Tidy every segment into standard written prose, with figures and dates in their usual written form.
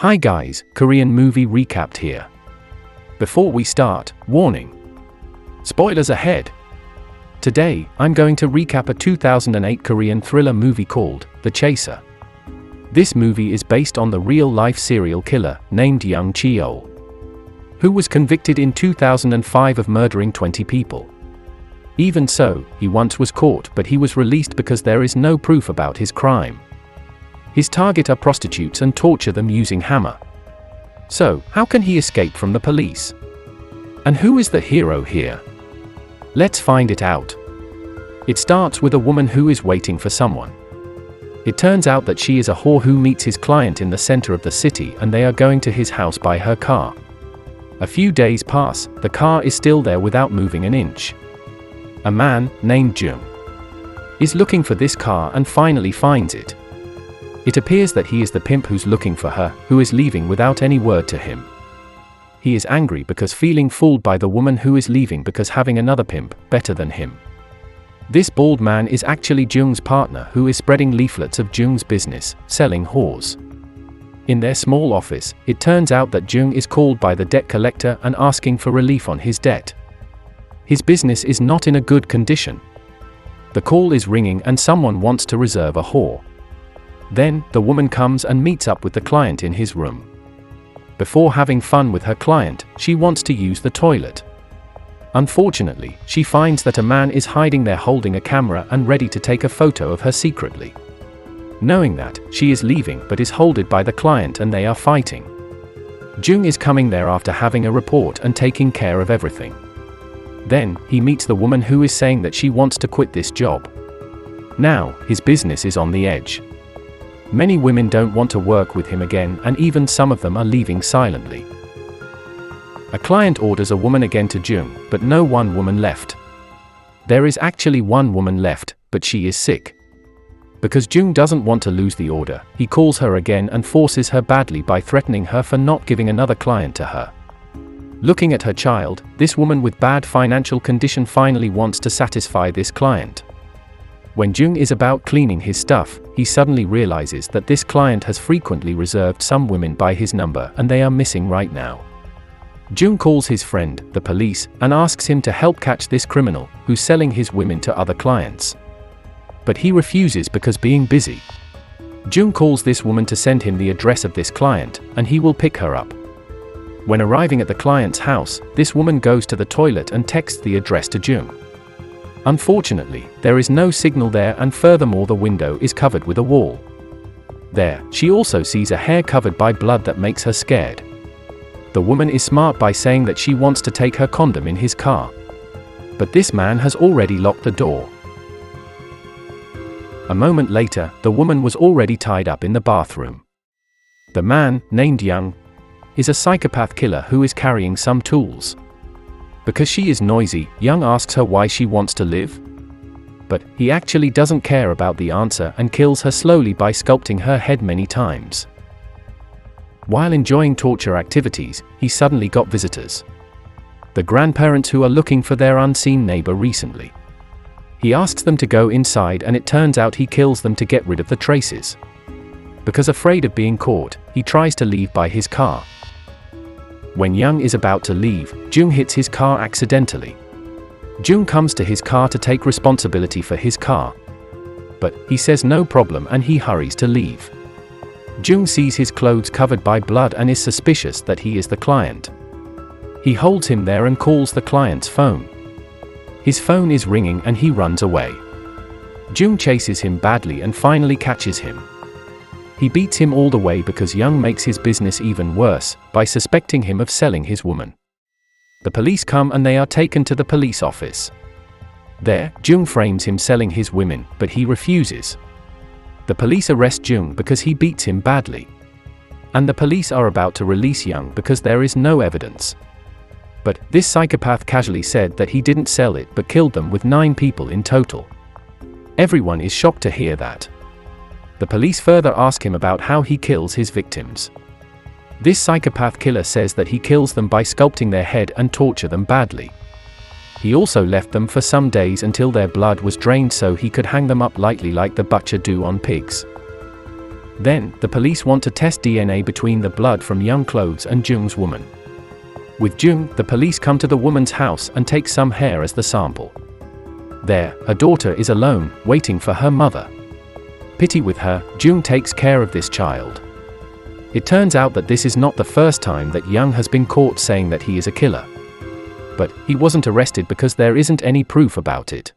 Hi guys, Korean movie recapped here. Before we start, warning. Spoilers ahead. Today, I'm going to recap a 2008 Korean thriller movie called The Chaser. This movie is based on the real-life serial killer named Young-cheol, who was convicted in 2005 of murdering 20 people. Even so, he once was caught, but he was released because there is no proof about his crime. His target are prostitutes and torture them using hammer. So, how can he escape from the police? And who is the hero here? Let's find it out. It starts with a woman who is waiting for someone. It turns out that she is a whore who meets his client in the center of the city and they are going to his house by her car. A few days pass, the car is still there without moving an inch. A man, named Jung, is looking for this car and finally finds it. It appears that he is the pimp who's looking for her, who is leaving without any word to him. He is angry because feeling fooled by the woman who is leaving because having another pimp, better than him. This bald man is actually Jung's partner who is spreading leaflets of Jung's business, selling whores. In their small office, it turns out that Jung is called by the debt collector and asking for relief on his debt. His business is not in a good condition. The call is ringing and someone wants to reserve a whore. Then, the woman comes and meets up with the client in his room. Before having fun with her client, she wants to use the toilet. Unfortunately, she finds that a man is hiding there holding a camera and ready to take a photo of her secretly. Knowing that, she is leaving but is holded by the client and they are fighting. Jung is coming there after having a report and taking care of everything. Then, he meets the woman who is saying that she wants to quit this job. Now, his business is on the edge. Many women don't want to work with him again and even some of them are leaving silently. A client orders a woman again to Jung, but no one woman left. There is actually one woman left, but she is sick. Because Jung doesn't want to lose the order, he calls her again and forces her badly by threatening her for not giving another client to her. Looking at her child, this woman with bad financial condition finally wants to satisfy this client. When Jung is about cleaning his stuff, he suddenly realizes that this client has frequently reserved some women by his number and they are missing right now. Jung calls his friend, the police, and asks him to help catch this criminal, who's selling his women to other clients. But he refuses because being busy. Jung calls this woman to send him the address of this client, and he will pick her up. When arriving at the client's house, this woman goes to the toilet and texts the address to Jung. Unfortunately, there is no signal there and furthermore the window is covered with a wall. There, she also sees a hair covered by blood that makes her scared. The woman is smart by saying that she wants to take her condom in his car. But this man has already locked the door. A moment later, the woman was already tied up in the bathroom. The man, named Young, is a psychopath killer who is carrying some tools. Because she is noisy, Young asks her why she wants to live. But he actually doesn't care about the answer and kills her slowly by sculpting her head many times. While enjoying torture activities, he suddenly got visitors. The grandparents who are looking for their unseen neighbor recently. He asks them to go inside and it turns out he kills them to get rid of the traces. Because afraid of being caught, he tries to leave by his car. When Young is about to leave, Jung hits his car accidentally. Jung comes to his car to take responsibility for his car. But he says no problem and he hurries to leave. Jung sees his clothes covered by blood and is suspicious that he is the client. He holds him there and calls the client's phone. His phone is ringing and he runs away. Jung chases him badly and finally catches him. He beats him all the way because Young makes his business even worse, by suspecting him of selling his woman. The police come and they are taken to the police office. There, Jung frames him selling his women, but he refuses. The police arrest Jung because he beats him badly. And the police are about to release Young because there is no evidence. But this psychopath casually said that he didn't sell it but killed them with 9 people in total. Everyone is shocked to hear that. The police further ask him about how he kills his victims. This psychopath killer says that he kills them by sculpting their head and torture them badly. He also left them for some days until their blood was drained so he could hang them up lightly like the butcher do on pigs. Then, the police want to test DNA between the blood from Young-cheol's and Jung's woman. With Jung, the police come to the woman's house and take some hair as the sample. There, her daughter is alone, waiting for her mother. Pity with her, Jung takes care of this child. It turns out that this is not the first time that Young has been caught saying that he is a killer. But he wasn't arrested because there isn't any proof about it.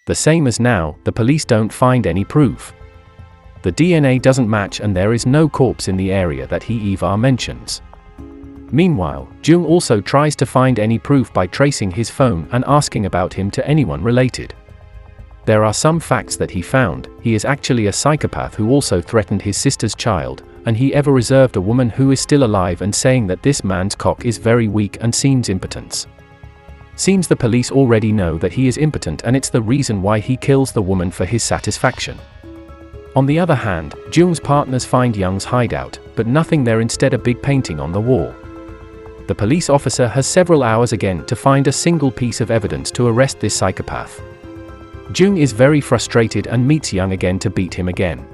The same as now, the police don't find any proof. The DNA doesn't match and there is no corpse in the area that he mentions. Meanwhile, Jung also tries to find any proof by tracing his phone and asking about him to anyone related. There are some facts that he found. He is actually a psychopath who also threatened his sister's child, and he ever reserved a woman who is still alive and saying that this man's cock is very weak and seems impotent. Seems the police already know that he is impotent and it's the reason why he kills the woman for his satisfaction. On the other hand, Jung's partners find Young's hideout, but nothing there, instead a big painting on the wall. The police officer has several hours again to find a single piece of evidence to arrest this psychopath. Jung is very frustrated and meets Young again to beat him again.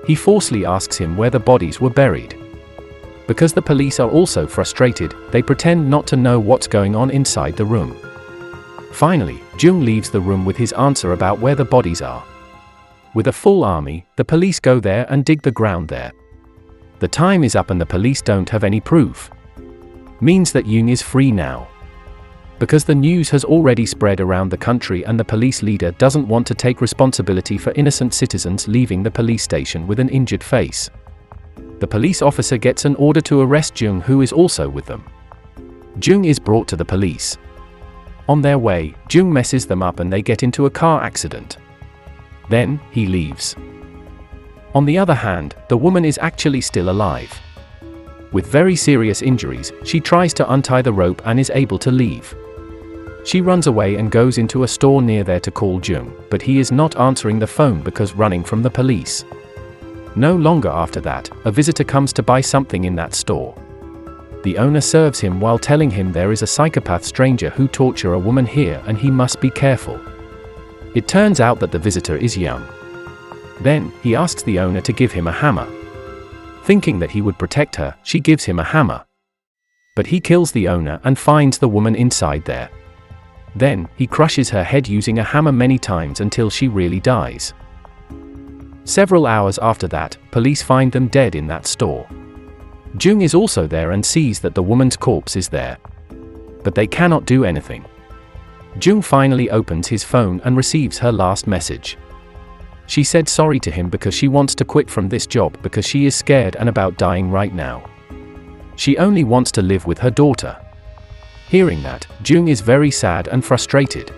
He forcefully asks him where the bodies were buried. Because the police are also frustrated, they pretend not to know what's going on inside the room. Finally, Jung leaves the room with his answer about where the bodies are. With a full army, the police go there and dig the ground there. The time is up and the police don't have any proof. Means that Jung is free now. Because the news has already spread around the country and the police leader doesn't want to take responsibility for innocent citizens leaving the police station with an injured face. The police officer gets an order to arrest Jung, who is also with them. Jung is brought to the police. On their way, Jung messes them up and they get into a car accident. Then, he leaves. On the other hand, the woman is actually still alive. With very serious injuries, she tries to untie the rope and is able to leave. She runs away and goes into a store near there to call Jung, but he is not answering the phone because running from the police. No longer after that, a visitor comes to buy something in that store. The owner serves him while telling him there is a psychopath stranger who torture a woman here and he must be careful. It turns out that the visitor is Young. Then, he asks the owner to give him a hammer. Thinking that he would protect her, she gives him a hammer. But he kills the owner and finds the woman inside there. Then, he crushes her head using a hammer many times until she really dies. Several hours after that, police find them dead in that store. Jung is also there and sees that the woman's corpse is there. But they cannot do anything. Jung finally opens his phone and receives her last message. She said sorry to him because she wants to quit from this job because she is scared and about dying right now. She only wants to live with her daughter. Hearing that, Jung is very sad and frustrated.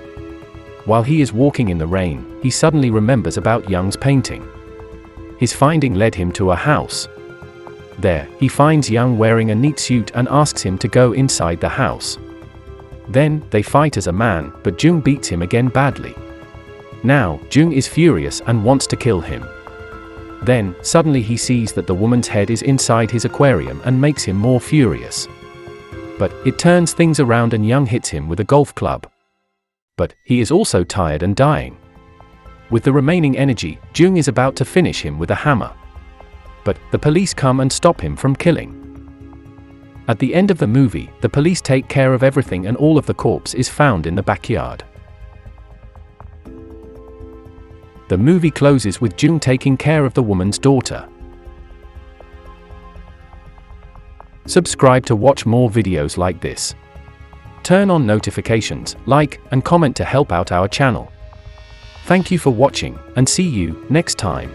While he is walking in the rain, he suddenly remembers about Young's painting. His finding led him to a house. There, he finds Young wearing a neat suit and asks him to go inside the house. Then, they fight as a man, but Jung beats him again badly. Now, Jung is furious and wants to kill him. Then, suddenly he sees that the woman's head is inside his aquarium and makes him more furious. But, it turns things around and Young hits him with a golf club. But, he is also tired and dying. With the remaining energy, Jung is about to finish him with a hammer. But, the police come and stop him from killing. At the end of the movie, the police take care of everything and all of the corpse is found in the backyard. The movie closes with Jung taking care of the woman's daughter. Subscribe to watch more videos like this. Turn on notifications, like, and comment to help out our channel. Thank you for watching, and see you next time.